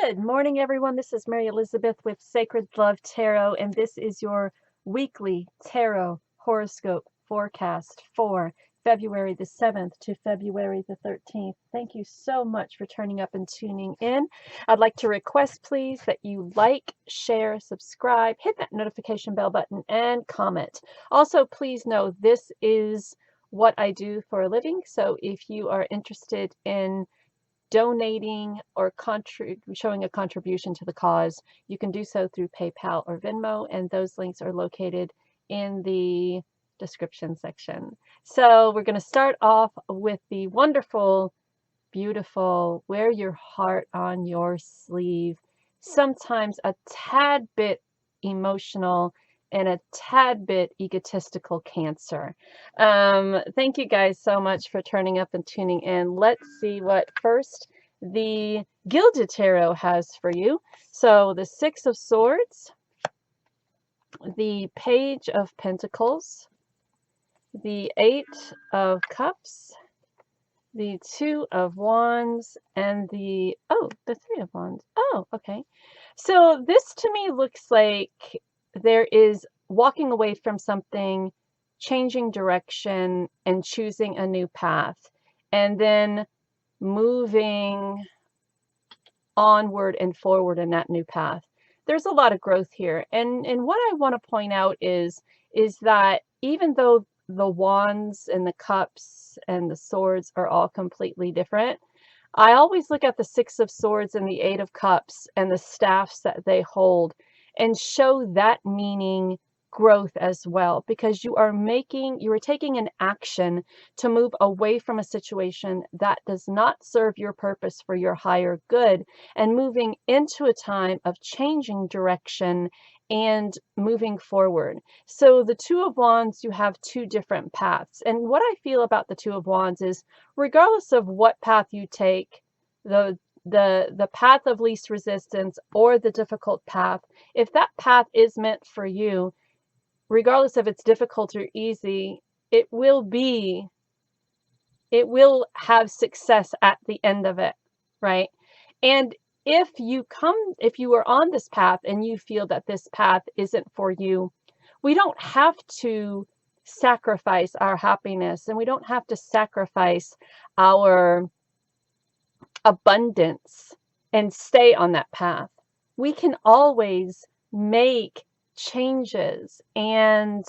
Good morning, everyone. This is Mary Elizabeth with Sacred Love Tarot, and this is your weekly tarot horoscope forecast for February the 7th to February the 13th. Thank you so much for turning up and tuning in. I'd like to request, please, that you like, share, subscribe, hit that notification bell button, and comment. Also, please know this is what I do for a living, so if you are interested in donating or showing a contribution to the cause, you can do so through PayPal or Venmo, and those links are located in the description section. So we're going to start off with the wonderful, beautiful, wear your heart on your sleeve, sometimes a tad bit emotional and a tad bit egotistical Cancer. Thank you guys so much for turning up and tuning in. Let's see what first the Gilded Tarot has for you. So the Six of Swords, the Page of Pentacles, the Eight of Cups, the Two of Wands, and the Three of Wands. Oh, okay. So this to me looks like there is walking away from something, changing direction, and choosing a new path, and then moving onward and forward in that new path. There's a lot of growth here. And what I want to point out is that even though the wands and the cups and the swords are all completely different, I always look at the Six of Swords and the Eight of Cups and the staffs that they hold and show that meaning growth as well, because you are taking an action to move away from a situation that does not serve your purpose for your higher good and moving into a time of changing direction and moving forward. So the Two of Wands, you have two different paths. And what I feel about the Two of Wands is, regardless of what path you take, the path of least resistance or the difficult path, if that path is meant for you, regardless if it's difficult or easy, it will have success at the end of it, right? And if you are on this path and you feel that this path isn't for you, we don't have to sacrifice our happiness, and we don't have to sacrifice our abundance and stay on that path. We can always make changes and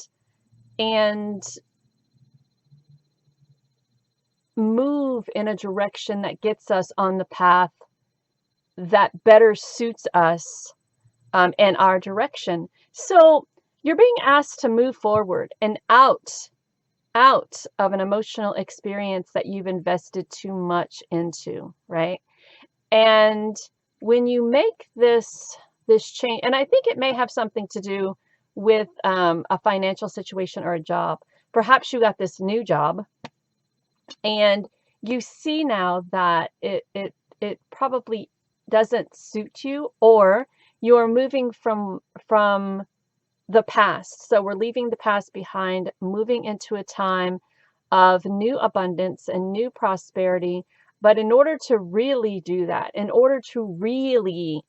move in a direction that gets us on the path that better suits us and our direction. So you're being asked to move forward and out of an emotional experience that you've invested too much into, right? And when you make this change, and I think it may have something to do with a financial situation or a job. Perhaps you got this new job and you see now that it probably doesn't suit you, or you're moving from the past. So we're leaving the past behind, moving into a time of new abundance and new prosperity. But in order to really do that, in order to really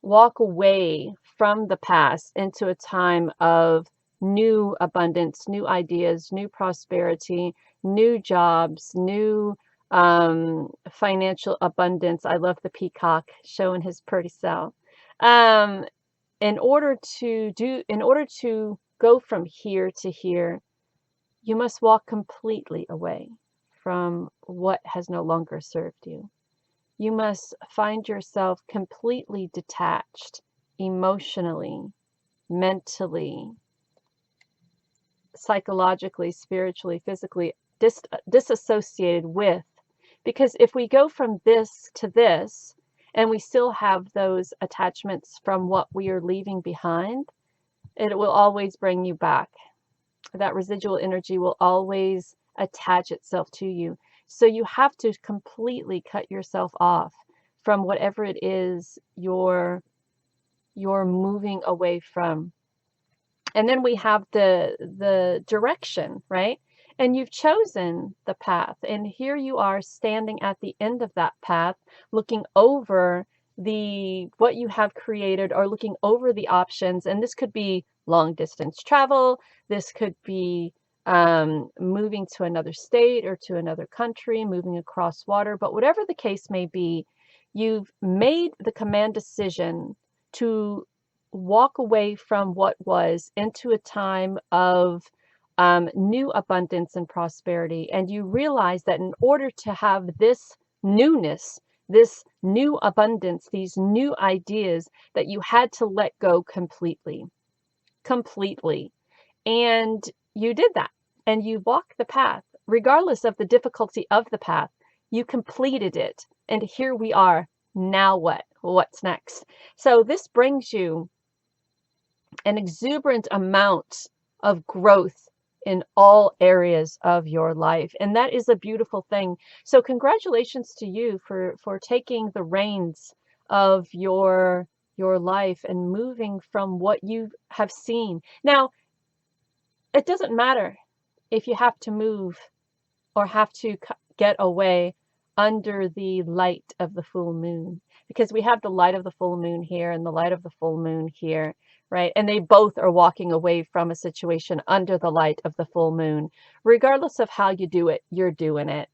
walk away from the past into a time of new abundance, new ideas, new prosperity, new jobs, new financial abundance. I love the peacock showing his pretty self. In order to go from here to here, you must walk completely away from what has no longer served you. You must find yourself completely detached emotionally, mentally, psychologically, spiritually, physically, disassociated with. Because if we go from this to this, and we still have those attachments from what we are leaving behind, it will always bring you back. That residual energy will always attach itself to you. So you have to completely cut yourself off from whatever it is you're moving away from. And then we have the direction, right? And you've chosen the path. And here you are standing at the end of that path, looking over what you have created, or looking over the options. And this could be long distance travel. This could be moving to another state or to another country, moving across water. But whatever the case may be, you've made the command decision to walk away from what was into a time of new abundance and prosperity. And you realize that in order to have this newness, this new abundance, these new ideas, that you had to let go completely. And you did that. And you walked the path, regardless of the difficulty of the path. You completed it. And here we are. Now what? What's next? So this brings you an exuberant amount of growth in all areas of your life. And that is a beautiful thing. So congratulations to you for taking the reins of your life and moving from what you have seen. Now, it doesn't matter if you have to move or have to get away under the light of the full moon, because we have the light of the full moon here and the light of the full moon here, right? And they both are walking away from a situation under the light of the full moon. Regardless of how you do it, you're doing it.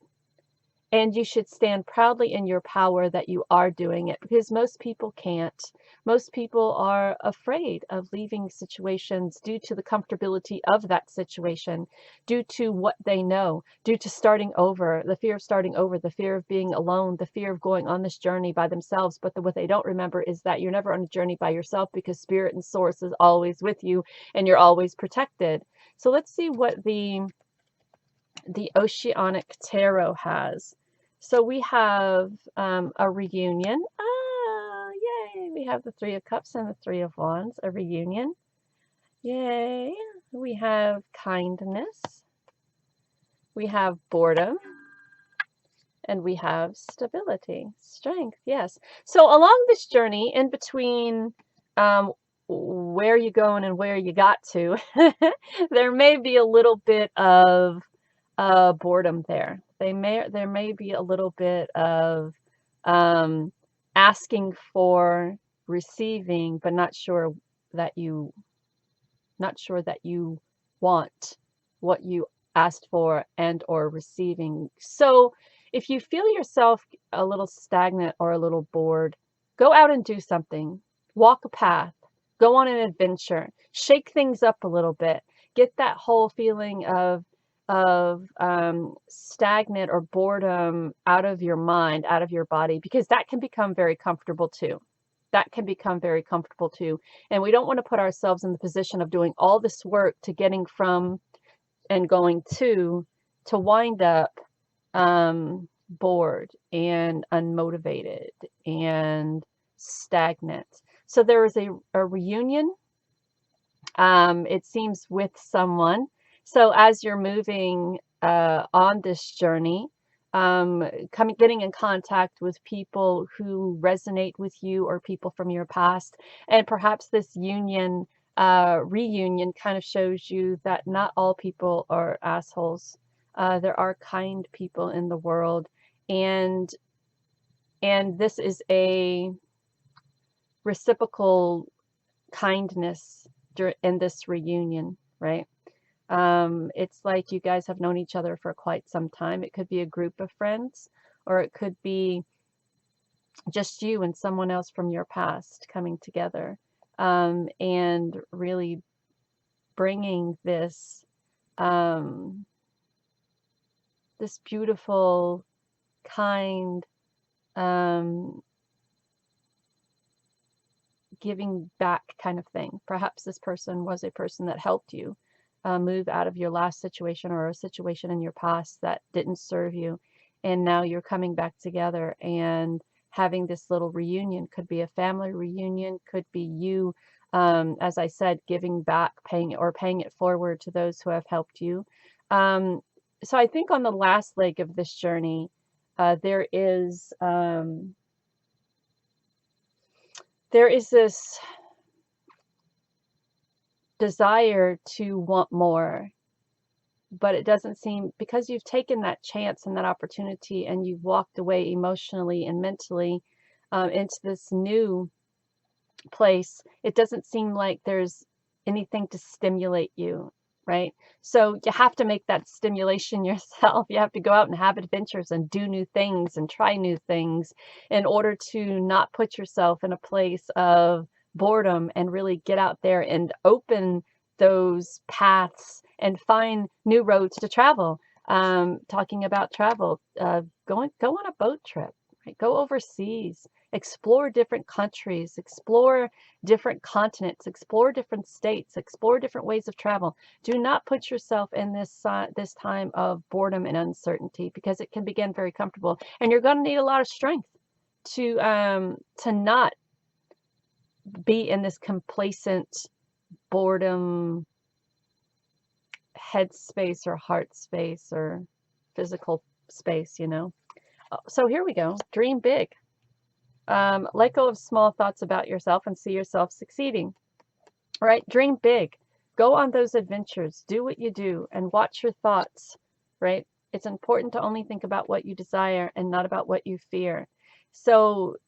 And you should stand proudly in your power that you are doing it, because most people can't. Most people are afraid of leaving situations due to the comfortability of that situation, due to what they know, due to starting over, the fear of starting over, the fear of being alone, the fear of going on this journey by themselves. But what they don't remember is that you're never on a journey by yourself, because Spirit and Source is always with you and you're always protected. So let's see what the Oceanic Tarot has. So we have a reunion. Ah, yay! We have the Three of Cups and the Three of Wands, a reunion. Yay! We have kindness. We have boredom. And we have stability, strength, yes. So along this journey, in between where you're going and where you got to, there may be a little bit of boredom there. There may be a little bit of asking for, receiving, but not sure that you want what you asked for and or receiving. So if you feel yourself a little stagnant or a little bored, go out and do something. Walk a path. Go on an adventure. Shake things up a little bit. Get that whole feeling of stagnant or boredom out of your mind, out of your body, because that can become very comfortable too. That can become very comfortable too. And we don't want to put ourselves in the position of doing all this work to getting from and going to wind up bored and unmotivated and stagnant. So there is a reunion, it seems, with someone. So as you're moving on this journey, getting in contact with people who resonate with you or people from your past, and perhaps this reunion kind of shows you that not all people are assholes. There are kind people in the world, and this is a reciprocal kindness in this reunion, right? It's like you guys have known each other for quite some time. It could be a group of friends, or it could be just you and someone else from your past coming together, and really bringing this this beautiful, kind, giving back kind of thing. Perhaps this person was a person that helped you move out of your last situation, or a situation in your past that didn't serve you, and now you're coming back together and having this little reunion. Could be a family reunion, could be you, as I said, giving back, paying it forward to those who have helped you. So I think on the last leg of this journey, there is this desire to want more, but it doesn't seem, because you've taken that chance and that opportunity and you've walked away emotionally and mentally, into this new place, it doesn't seem like there's anything to stimulate you, right? So you have to make that stimulation yourself. You have to go out and have adventures and do new things and try new things in order to not put yourself in a place of boredom, and really get out there and open those paths and find new roads to travel. Talking about travel, go on a boat trip, right? Go overseas, explore different countries, explore different continents, explore different states, explore different ways of travel. Do not put yourself in this time of boredom and uncertainty, because it can begin very comfortable, and you're going to need a lot of strength to not be in this complacent boredom head space or heart space or physical space, you know. So here we go. Dream big. Let go of small thoughts about yourself and see yourself succeeding. All right, dream big. Go on those adventures. Do what you do and watch your thoughts, right? It's important to only think about what you desire and not about what you fear. So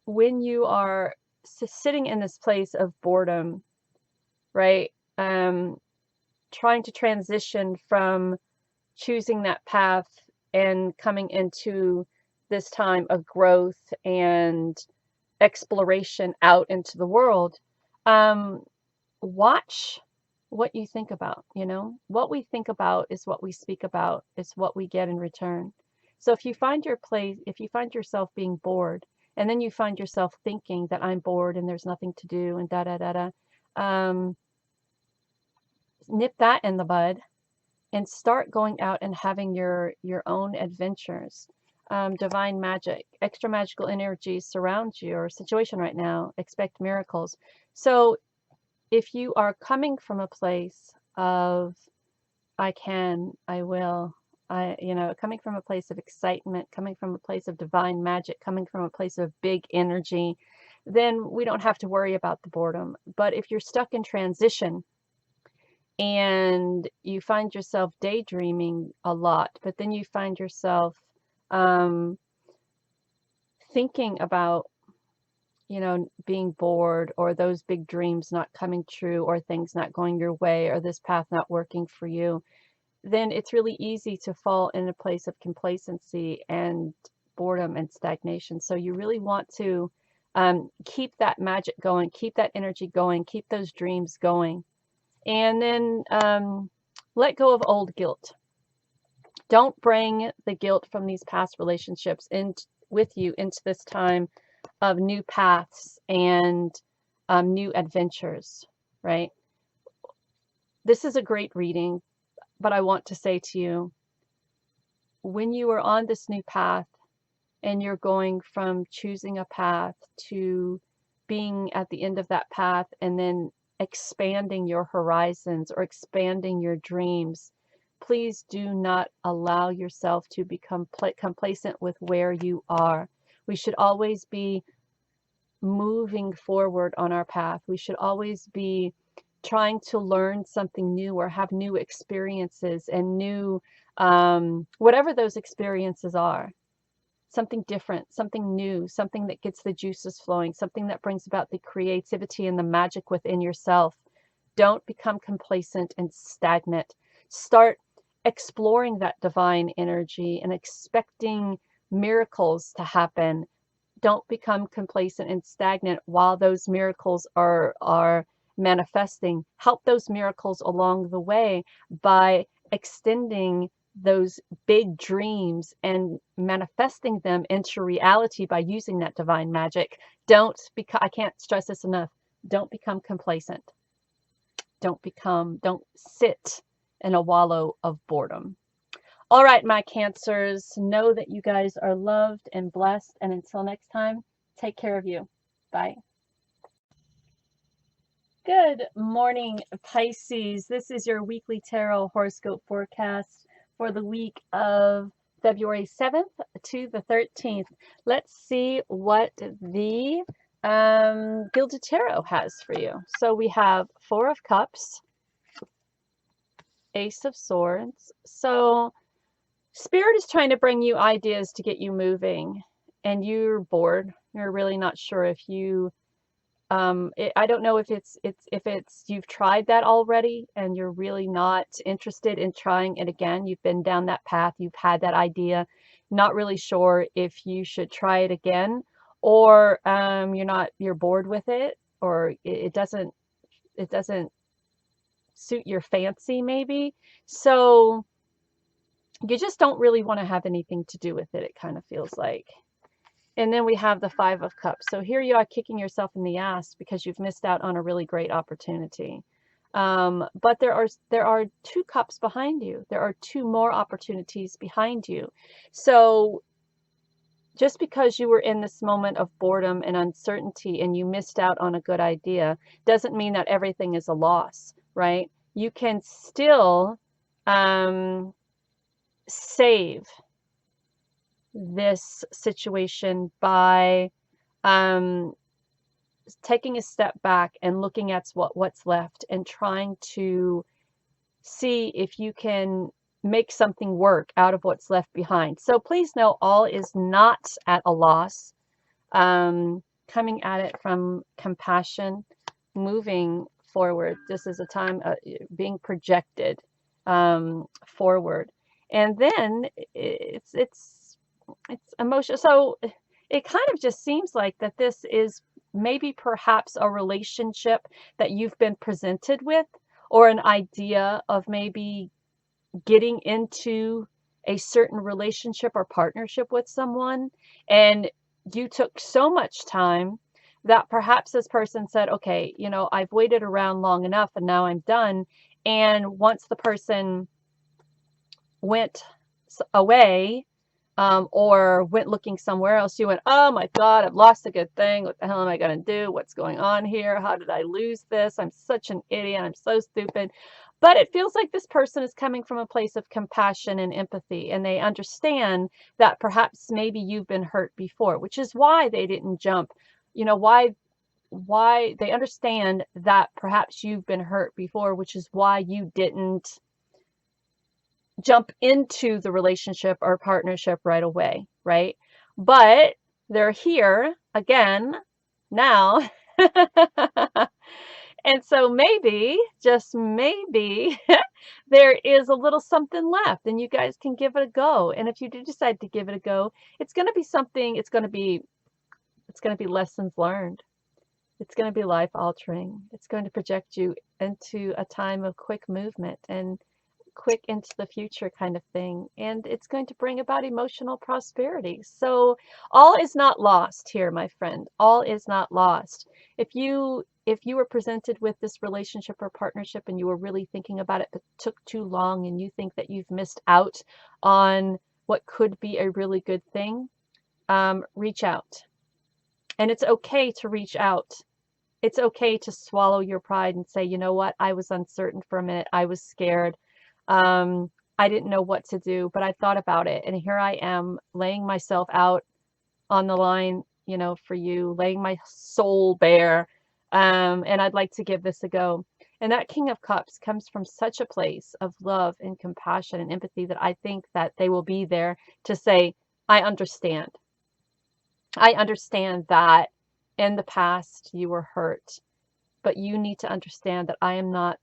when you are sitting in this place of boredom, right, trying to transition from choosing that path and coming into this time of growth and exploration out into the world, watch what you think about. You know, what we think about is what we speak about, is what we get in return. So if you find yourself being bored, and then you find yourself thinking that I'm bored and there's nothing to do and da da da da, nip that in the bud and start going out and having your own adventures. Divine magic, extra magical energies surround your situation right now. Expect miracles. So if you are coming from a place of I can, I will, coming from a place of excitement, coming from a place of divine magic, coming from a place of big energy, then we don't have to worry about the boredom. But if you're stuck in transition and you find yourself daydreaming a lot, but then you find yourself thinking about, being bored, or those big dreams not coming true, or things not going your way, or this path not working for you, then it's really easy to fall in a place of complacency and boredom and stagnation. So you really want to keep that magic going, keep that energy going, keep those dreams going. And then let go of old guilt. Don't bring the guilt from these past relationships with you into this time of new paths and new adventures, right? This is a great reading, but I want to say to you, when you are on this new path and you're going from choosing a path to being at the end of that path and then expanding your horizons or expanding your dreams, please do not allow yourself to become complacent with where you are. We should always be moving forward on our path. We should always be trying to learn something new or have new experiences and new, whatever those experiences are. Something different, something new, something that gets the juices flowing, something that brings about the creativity and the magic within yourself. Don't become complacent and stagnant. Start exploring that divine energy and expecting miracles to happen. Don't become complacent and stagnant while those miracles are manifesting. Help those miracles along the way by extending those big dreams and manifesting them into reality by using that divine magic. I can't stress this enough. Don't become complacent. Don't sit in a wallow of boredom. All right, my Cancers, know that you guys are loved and blessed. And until next time, take care of you. Bye. Good morning, Pisces. This is your weekly tarot horoscope forecast for the week of February 7th to the 13th. Let's see what the Gilded Tarot has for you. So we have Four of Cups, Ace of Swords. So Spirit is trying to bring you ideas to get you moving. and you're bored. You're really not sure if you I don't know if it's you've tried that already and you're really not interested in trying it again. You've been down that path, you've had that idea, not really sure if you should try it again, or you're bored with it, or it doesn't suit your fancy maybe. So you just don't really want to have anything to do with it, it kind of feels like. And then we have the Five of Cups. So here you are kicking yourself in the ass because you've missed out on a really great opportunity. But there are two cups behind you. There are two more opportunities behind you. So just because you were in this moment of boredom and uncertainty and you missed out on a good idea doesn't mean that everything is a loss, right? You can still save this situation by taking a step back and looking at what's left and trying to see if you can make something work out of what's left behind. So please know all is not at a loss. Coming at it from compassion, moving forward. This is a time being projected forward. And then it's emotional. So it kind of just seems like that this is maybe perhaps a relationship that you've been presented with, or an idea of maybe getting into a certain relationship or partnership with someone, and you took so much time that perhaps this person said, okay, I've waited around long enough and now I'm done. And once the person went away, or went looking somewhere else, you went, oh my God, I've lost a good thing. What the hell am I going to do? What's going on here? How did I lose this? I'm such an idiot. I'm so stupid. But it feels like this person is coming from a place of compassion and empathy, and they understand that perhaps maybe you've been hurt before, which is why they didn't jump. Why they understand that perhaps you've been hurt before, which is why you didn't jump into the relationship or partnership right away, right? But they're here again now. And so maybe, just maybe, there is a little something left and you guys can give it a go. And if you do decide to give it a go, it's going to be something, it's going to be lessons learned. It's going to be life altering. It's going to project you into a time of quick movement and quick into the future kind of thing, and it's going to bring about emotional prosperity. So all is not lost here, my friend. All is not lost. If you were presented with this relationship or partnership and you were really thinking about it but took too long, and you think that you've missed out on what could be a really good thing, reach out. And it's okay to reach out. It's okay to swallow your pride and say, you know what, I was uncertain for a minute, I was scared, I didn't know what to do, but I thought about it, and here I am laying myself out on the line, for you, laying my soul bare, and I'd like to give this a go. And that King of Cups comes from such a place of love and compassion and empathy that I think that they will be there to say, I understand. I understand that in the past you were hurt, but you need to understand that I am not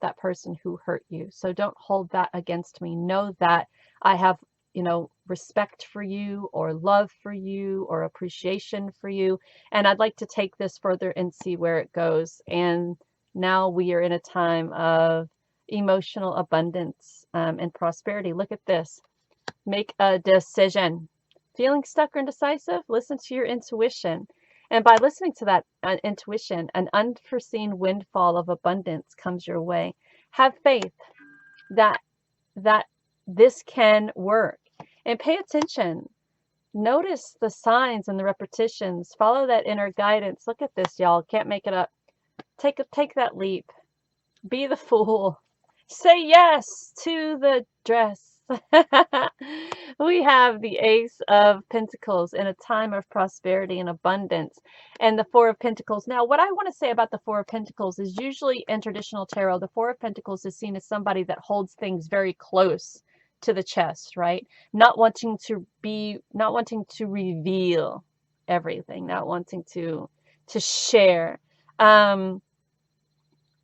that person who hurt you. So don't hold that against me. Know that I have, respect for you, or love for you, or appreciation for you. And I'd like to take this further and see where it goes. And now we are in a time of emotional abundance and prosperity. Look at this. Make a decision. Feeling stuck or indecisive? Listen to your intuition. And by listening to that intuition, an unforeseen windfall of abundance comes your way. Have faith that this can work. And pay attention. Notice the signs and the repetitions. Follow that inner guidance. Look at this, y'all. Can't make it up. Take that leap. Be the fool. Say yes to the dress. We have the Ace of Pentacles in a time of prosperity and abundance, and the Four of Pentacles. Now, what I want to say about the Four of Pentacles is usually in traditional tarot, the Four of Pentacles is seen as somebody that holds things very close to the chest, right? Not wanting to reveal everything, not wanting to share.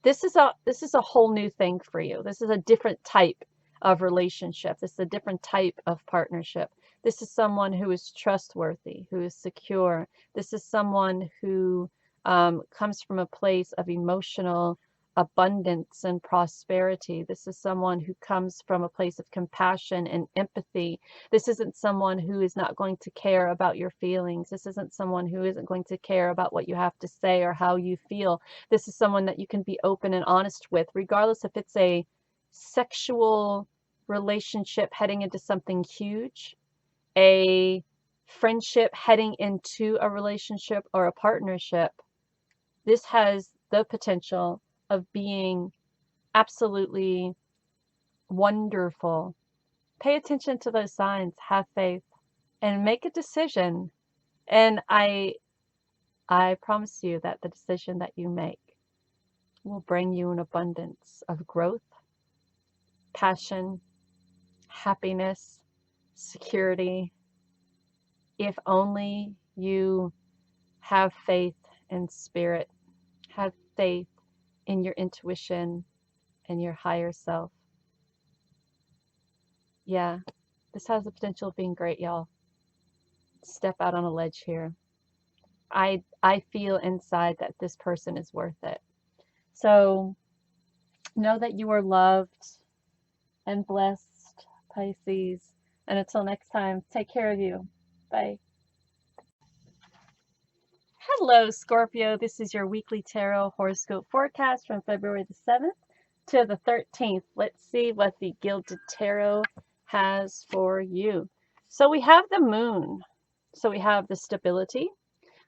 This is a whole new thing for you. This is a different type of relationship. This is a different type of partnership. This is someone who is trustworthy, who is secure. This is someone who comes from a place of emotional abundance and prosperity. This is someone who comes from a place of compassion and empathy. This isn't someone who is not going to care about your feelings. This isn't someone who isn't going to care about what you have to say or how you feel. This is someone that you can be open and honest with, regardless if it's a sexual relationship heading into something huge, a friendship heading into a relationship, or a partnership. This has the potential of being absolutely wonderful. Pay attention to those signs, have faith, and make a decision. And I promise you that the decision that you make will bring you an abundance of growth, passion, happiness, security, if only you have faith in spirit, have faith in your intuition and your higher self. Yeah, this has the potential of being great, y'all. Step out on a ledge here. I feel inside that this person is worth it. So know that you are loved and blessed, Pisces. And until next time, take care of you. Bye. Hello, Scorpio. This is your weekly tarot horoscope forecast from February the 7th to the 13th. Let's see what the Gilded Tarot has for you. So we have the moon. So we have the stability.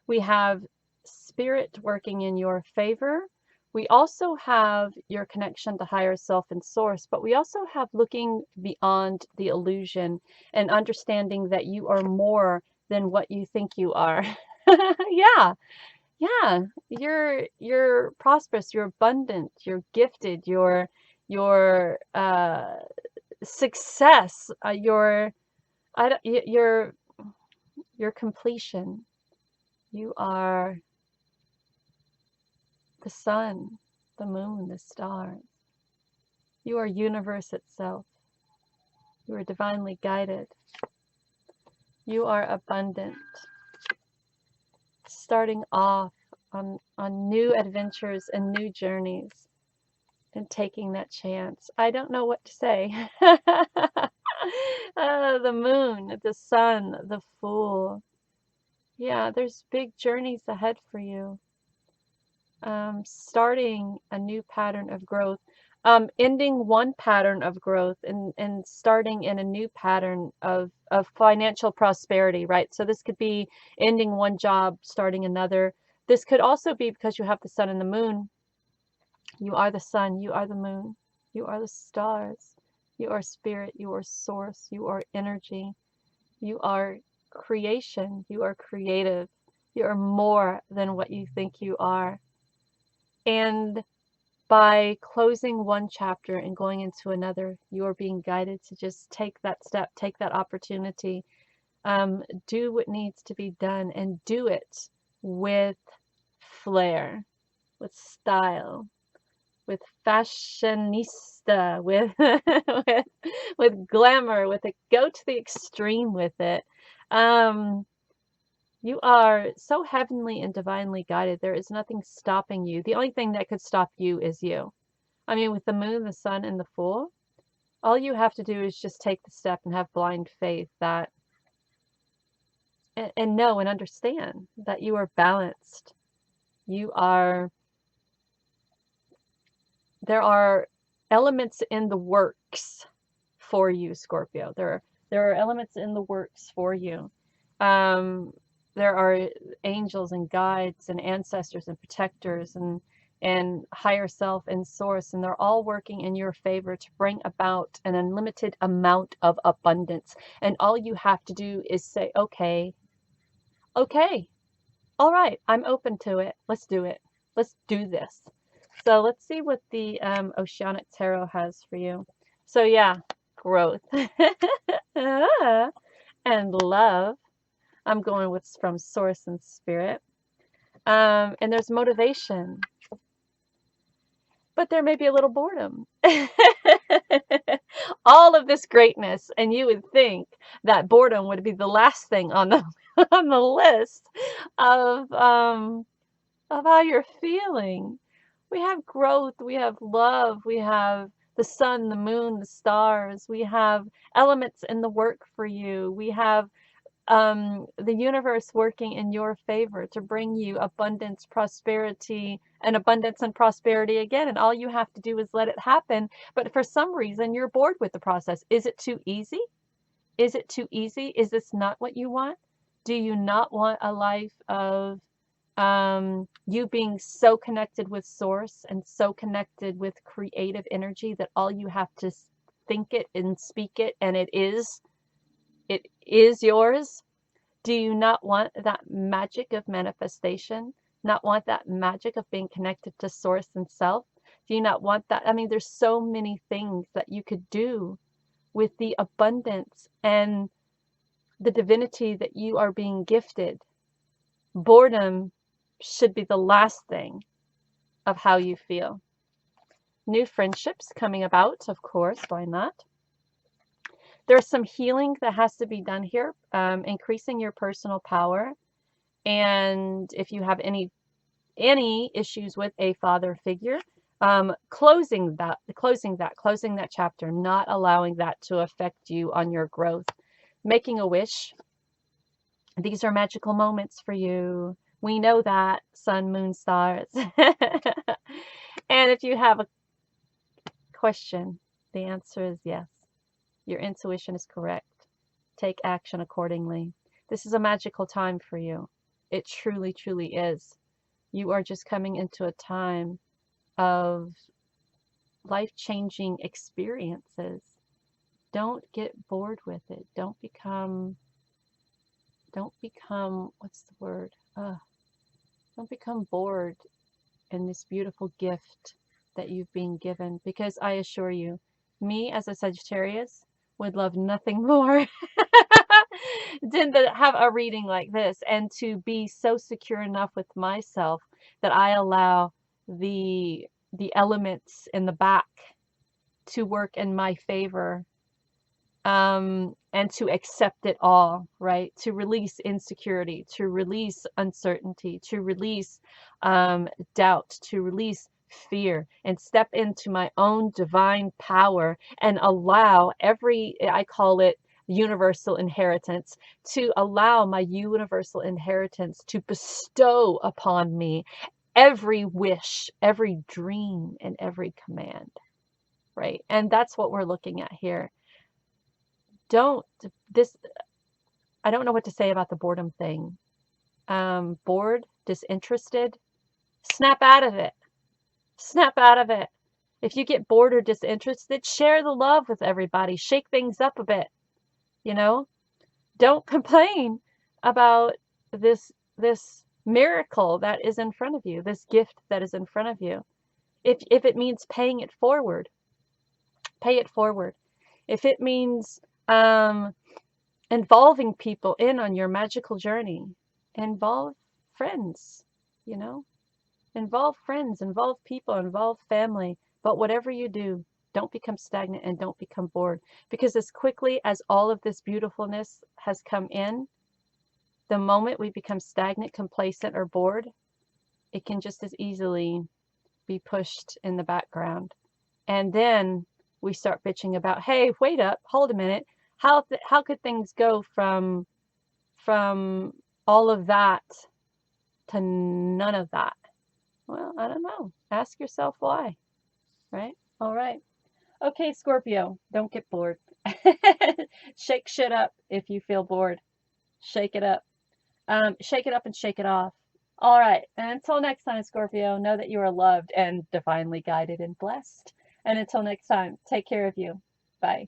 We have spirit working in your favor. We also have your connection to higher self and source, but we also have looking beyond the illusion and understanding that you are more than what you think you are. Yeah, you're prosperous, you're abundant, you're gifted, your success, your completion. You are the sun, the moon, the stars. You are universe itself. You are divinely guided. You are abundant. Starting off on new adventures and new journeys and taking that chance. I don't know what to say. The moon, the sun, the fool. Yeah, there's big journeys ahead for you. Starting a new pattern of growth. Ending one pattern of growth and starting in a new pattern of financial prosperity, right? So this could be ending one job, starting another. This could also be because you have the sun and the moon. You are the sun, you are the moon, you are the stars, you are spirit, you are source, you are energy, you are creation, you are creative, you are more than what you think you are. And by closing one chapter and going into another, you are being guided to just take that step, take that opportunity, do what needs to be done, and do it with flair, with style, with fashionista, with with glamour, with it. Go to the extreme with it. You are so heavenly and divinely guided. There is nothing stopping you. The only thing that could stop you is you. I mean, with the moon, the sun, and the fool, all you have to do is just take the step and have blind faith that, and know and understand that you are balanced. You are, there are elements in the works for you, Scorpio. There are elements in the works for you. There are angels and guides and ancestors and protectors and higher self and source, and they're all working in your favor to bring about an unlimited amount of abundance. And all you have to do is say, okay, all right, I'm open to it. Let's do it. Let's do this. So let's see what the Oceanic Tarot has for you. So yeah, growth, and love. I'm going with from source and spirit. And there's motivation, but there may be a little boredom. All of this greatness, and you would think that boredom would be the last thing on the on the list of how you're feeling. We have growth, we have love, we have the sun, the moon, the stars, we have elements in the work for you. We have the universe working in your favor to bring you abundance, prosperity, and abundance and prosperity again. And all you have to do is let it happen. But for some reason, you're bored with the process. Is it too easy? Is it too easy? Is this not what you want? Do you not want a life of you being so connected with source and so connected with creative energy that all you have to think it and speak it and it is yours? Do you not want that magic of manifestation? Not want that magic of being connected to source and self? Do you not want that? I mean, there's so many things that you could do with the abundance and the divinity that you are being gifted. Boredom should be the last thing of how you feel. New friendships coming about, of course, why not? There's some healing that has to be done here, increasing your personal power. And if you have any issues with a father figure, closing that chapter, not allowing that to affect you on your growth. Making a wish. These are magical moments for you. We know that, sun, moon, stars. And if you have a question, the answer is yes. Your intuition is correct. Take action accordingly. This is a magical time for you. It truly, truly is. You are just coming into a time of life-changing experiences. Don't get bored with it. Don't become, what's the word? Don't become bored in this beautiful gift that you've been given, because I assure you, me as a Sagittarius would love nothing more than to have a reading like this and to be so secure enough with myself that I allow the elements in the back to work in my favor, and to accept it all, right? To release insecurity, to release uncertainty, to release doubt, to release fear, and step into my own divine power and allow I call it universal inheritance, to allow my universal inheritance to bestow upon me every wish, every dream, and every command, right? And that's what we're looking at here. I don't know what to say about the boredom thing. Bored, disinterested, snap out of it. Snap out of it. If you get bored or disinterested, share the love with everybody. Shake things up a bit. You know, don't complain about this miracle that is in front of you, this gift that is in front of you. If it means paying it forward, pay it forward. If it means involving people in on your magical journey, involve friends, you know, involve friends, involve people, involve family. But whatever you do, don't become stagnant and don't become bored, because as quickly as all of this beautifulness has come in, the moment we become stagnant, complacent, or bored, it can just as easily be pushed in the background. And then we start bitching about, hey, wait up, hold a minute. How could things go from all of that to none of that? Well, I don't know. Ask yourself why, right? All right. Okay, Scorpio, don't get bored. Shake shit up if you feel bored. Shake it up. Shake it up and shake it off. All right. And until next time, Scorpio, know that you are loved and divinely guided and blessed. And until next time, take care of you. Bye.